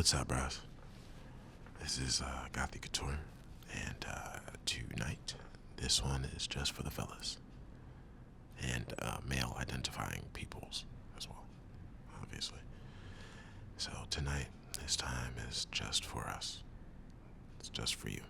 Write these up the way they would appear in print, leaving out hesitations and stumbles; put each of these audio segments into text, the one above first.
What's up, bros? This is GothieCouture, and tonight, this one is just for the fellas and male identifying peoples as well, obviously. So tonight, this time is just for us. It's just for you.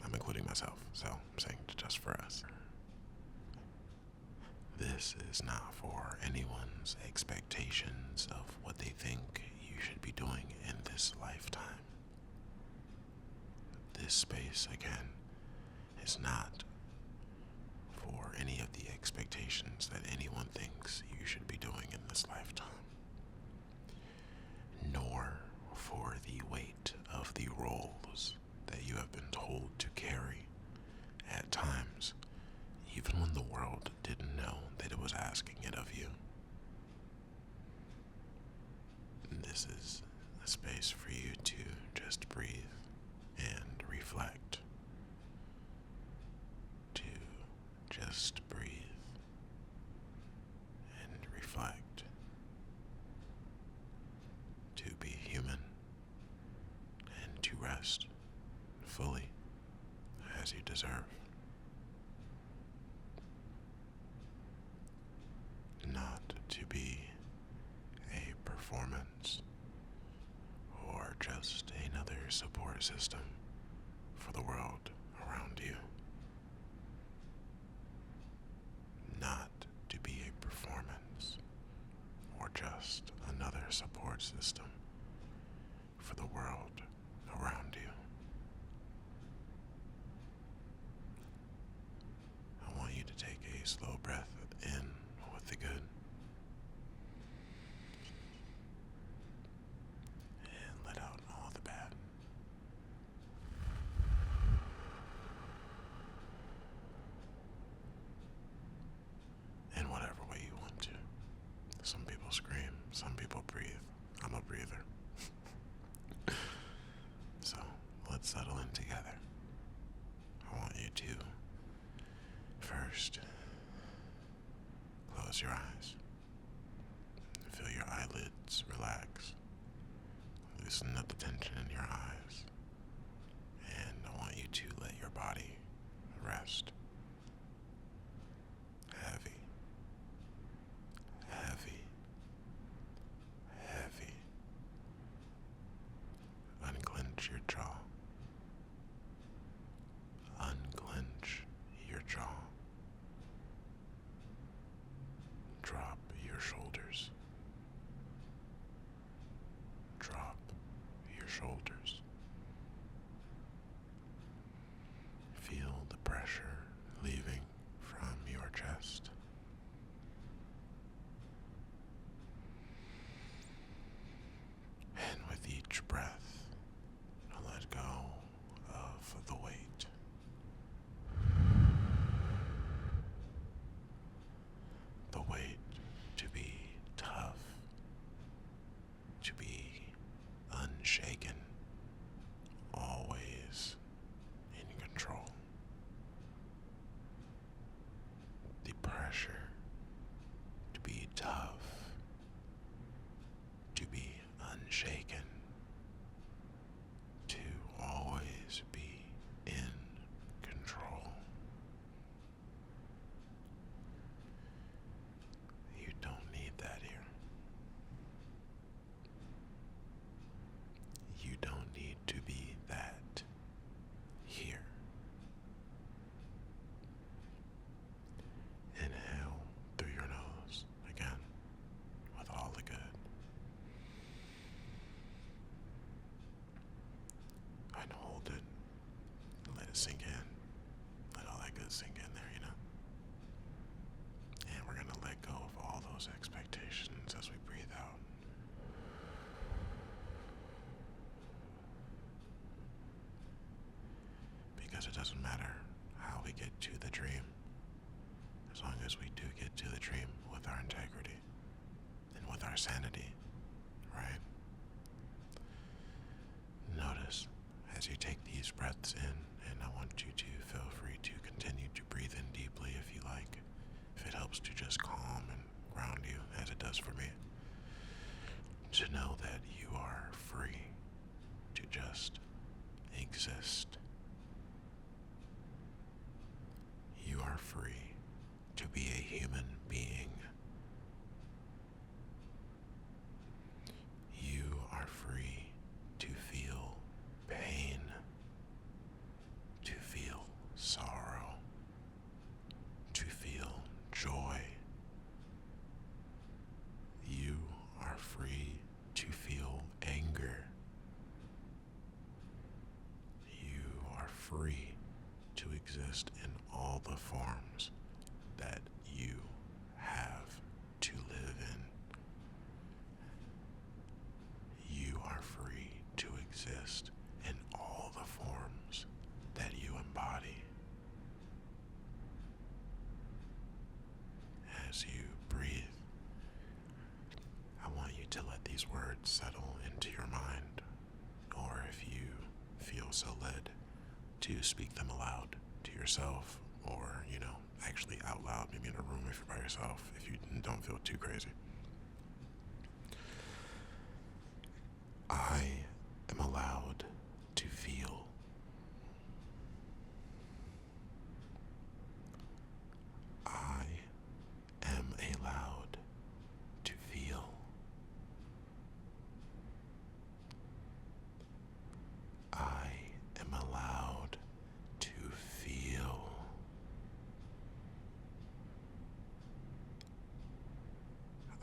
I'm including myself, so I'm saying just for us. This is not for anyone's expectations of what they think you should be doing in this lifetime. This space, again, is not for any of the expectations that anyone thinks you should be doing in this lifetime, nor for the weight of the roles that you have been told to carry at times, even when the world didn't know that it was asking it of you. This is a space for you to just breathe and reflect. To just breathe and reflect. To be human and to rest fully as you deserve. Not to be a performance or just another support system for the world around you. Not to be a performance or just another support system for the world around you. I want you to take a slow breath in with the good and let out all the bad. In whatever way you want to. Some people scream, some people breathe. I'm a breather. So let's settle in together. I want you to first close your eyes. Feel your eyelids relax. Loosen up the tension in your eyes. And I want you to let your body rest. Heavy. Heavy. Heavy. Unclench your jaw. Unclench your jaw. Drop your shoulders. Drop your shoulders. Feel the pressure leaving from your chest. And with each breath, let go of the weight. The weight to be tough, to be unshaken, always in control. The pressure to be tough, to be unshaken, to always be in control. You don't need that here. You don't need to be that here. Inhale through your nose again with all the good. And hold it. Let it sink in. Let all that good sink in there, you know? And we're going to let go of all those expectations as we breathe out. Because it doesn't matter how we get to the dream, as long as we do get to the dream with our integrity and with our sanity, right? Notice as you take these breaths in, and I want you to feel free to continue to breathe in deeply if you like, if it helps to just calm and ground you as it does for me, to know that you are free just exist. You are free to be a human being. You are free to feel pain, to feel sorrow, to feel joy. You are free to feel anger. You are free to exist in all the forms that you have to live in. You are free to exist in all the forms that you embody. As you breathe, I want you to let these words settle into your mind, or if you feel so led, to speak them aloud to yourself, or, actually out loud, maybe in a room if you're by yourself, if you don't feel too crazy. I am allowed to feel. I am allowed to feel. I am allowed to feel.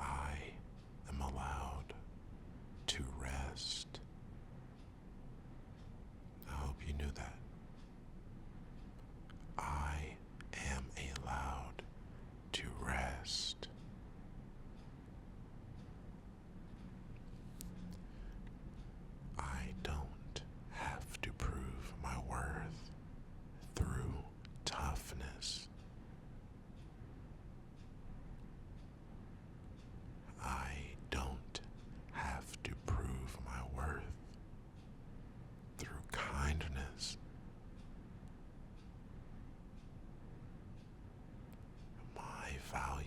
I am allowed to rest. I hope you knew that. I am allowed to rest. I don't have to prove my worth through toughness. I don't have to prove my worth through kindness. My value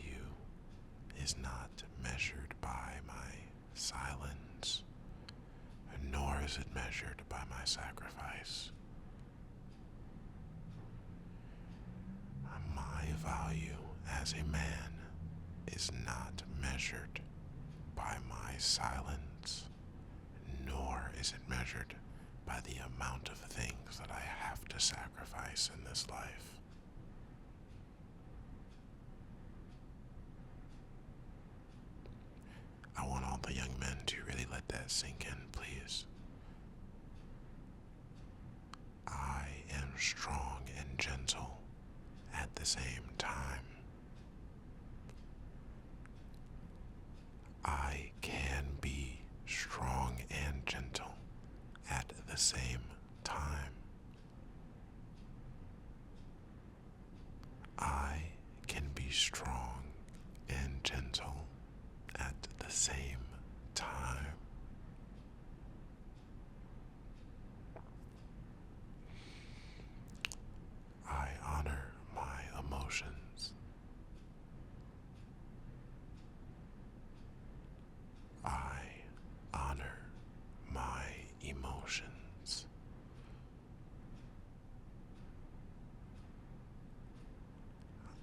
is not measured by my silence, nor is it measured by my sacrifice. My value as a man is not measured by my silence, nor is it measured by the amount of things that I have to sacrifice in this life. I want all the young men to really let that sink in, please. I am strong and gentle at the same time. I can be strong and gentle at the same time. I can be strong and gentle at the same time. I honor my emotions. I honor my emotions.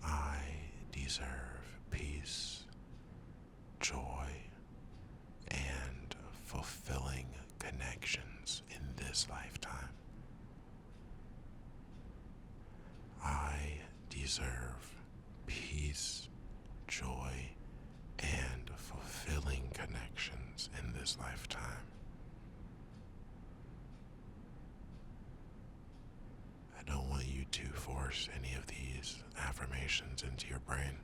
I deserve peace, joy, and fulfilling connections in this lifetime. I deserve peace, joy, and fulfilling connections in this lifetime. I don't want you to force any of these affirmations into your brain.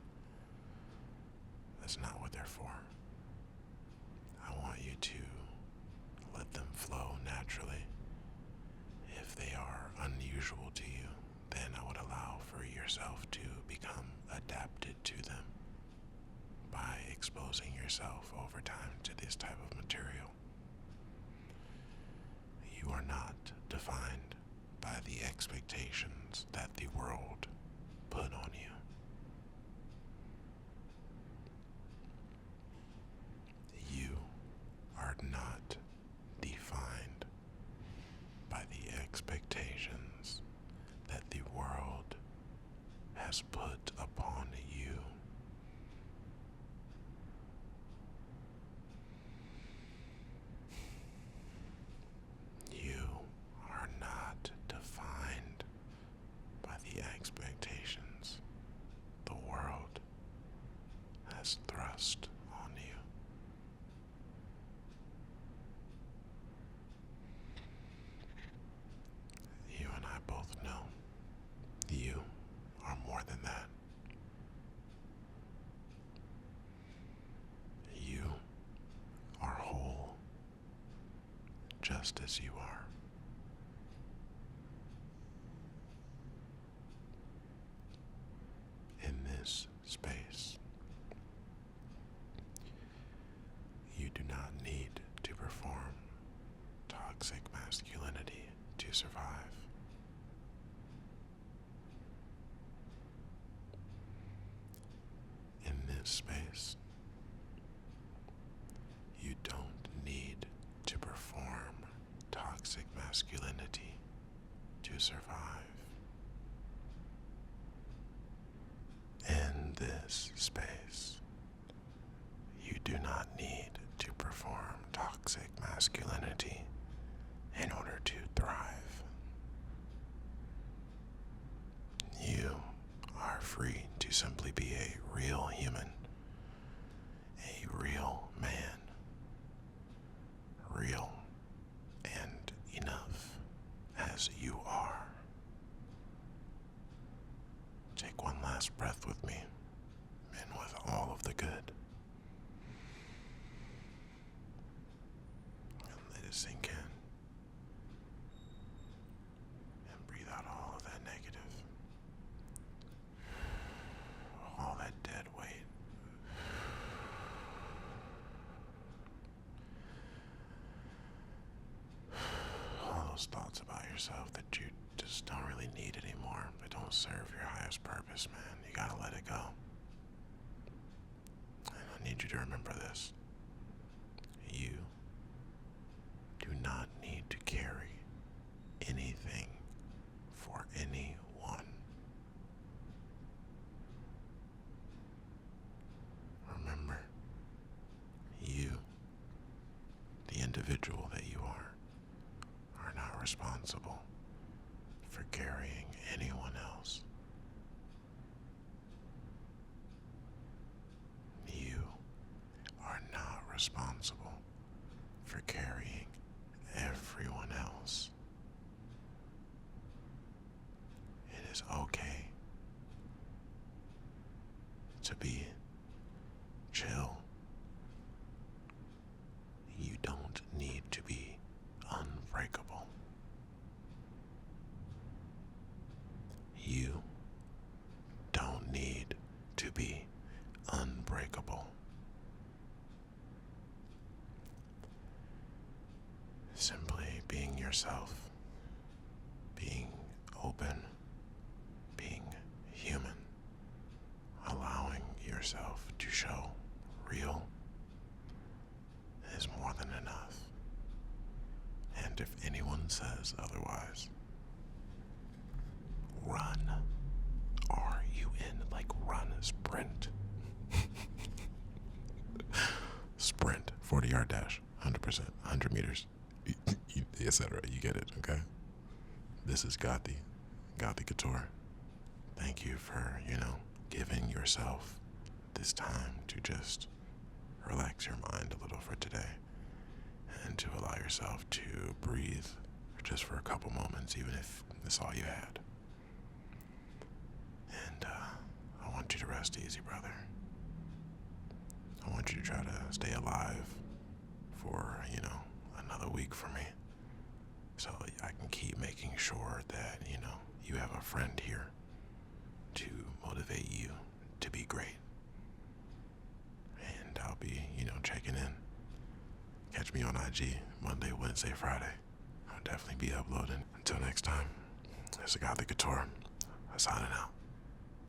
That's not what they're for. I want you to let them flow naturally. If they are unusual to you, then I would allow for yourself to become adapted to them by exposing yourself over time to this type of material. You are not defined by the expectations that the world put on you. You are not defined trust on you. You and I both know you are more than that. You are whole just as you are. In this space, you do not need to perform toxic masculinity to survive. In this space, you don't need to perform toxic masculinity to survive. In this space, you do not need to perform toxic masculinity in order to thrive. You are free to simply be a real human, a real man, real and enough as you are. Take one last breath with me, and with all of the good. And let it sink in. And breathe out all of that negative. All that dead weight. All those thoughts about yourself that you just don't really need anymore. They don't serve your highest purpose, man. You gotta let it go. And I need you to remember this. You do not need to carry anything for anyone. Remember, you, the individual that you are not responsible for carrying anyone else. You are not responsible for carrying everyone else. It is okay to be chill. You don't need to be unbreakable. You don't need to be unbreakable. Simply being yourself, being open, being human, allowing yourself to show real is more than enough. And if anyone says otherwise, run. R-U-N, like run, sprint. Sprint, 40-yard dash, 100%, 100 meters, etc. You get it, okay? This is GothieCouture. Thank you for, giving yourself this time to just relax your mind a little for today and to allow yourself to breathe just for a couple moments, even if that's all you had. And I want you to rest easy, brother. I want you to try to stay alive for, another week for me, so I can keep making sure that, you have a friend here to motivate you to be great. And I'll be, checking in. Catch me on IG Monday, Wednesday, Friday. I'll definitely be uploading. Until next time, it's GothieCouture. Signing out.